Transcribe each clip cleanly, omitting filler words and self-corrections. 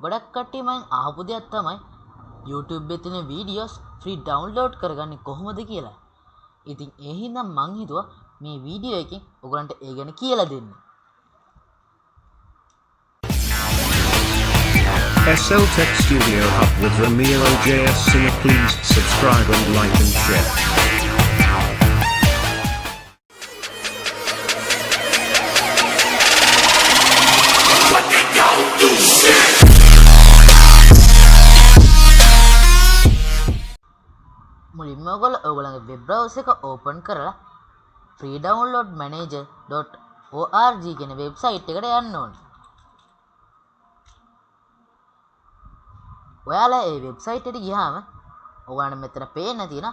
ගොඩක් කට්ටිය මම අහපු දෙයක් තමයි YouTube එකේ තියෙන වීඩියෝස් ෆ්‍රී ඩවුන්ලෝඩ් කරගන්නේ කොහොමද කියලා. ඉතින් ඒ හින්දා මං හිතුවා මේ වීඩියෝ එකෙන් ඔයගලන්ට ඒ ගැන කියලා දෙන්න. SL Tech Studio Hub with Ramiro JS Singer. Please subscribe and like and share. මුලින්ම ඔයගොල්ලන්ගේ වෙබ් බ්‍රවුසර් එක ඕපන් කරලා freedownloadmanager.org කියන වෙබ්සයිට් එකට යන්න ඕනේ. ඔයාලා මේ වෙබ්සයිට් එකට ගියාම ඔයාලට මෙතන පේන්න තියෙන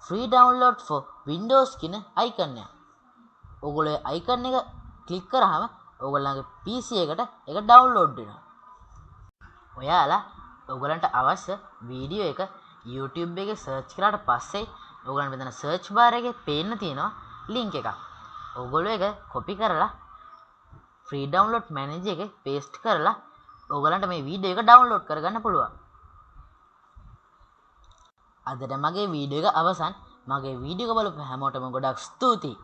free download for windows කියන අයිකන් එක. ඔයගොල්ලෝ ඒ අයිකන් එක ක්ලික් කරාම ඔයගොල්ලන්ගේ PC එකට ඒක ඩවුන්ලෝඩ් වෙනවා. ඔයාලා ඔයගොල්ලන්ට අවශ්‍ය වීඩියෝ එක YouTube එකේ සර්ච් කරාට පස්සේ ඔයගොල්ලන්ට මෙතන සර්ච් බාර් එකේ පේන්න තියෙනවා link එකක්. ඔයගොල්ලෝ ඒක copy කරලා free download manager එකේ paste කරලා ඔයගොල්ලන්ට මේ වීඩියෝ එක download කරගන්න පුළුවන්. අදට මගේ වීඩියෝ එක අවසන්. මගේ වීඩියෝ එක බලපු හැමෝටම ගොඩක් ස්තුතියි.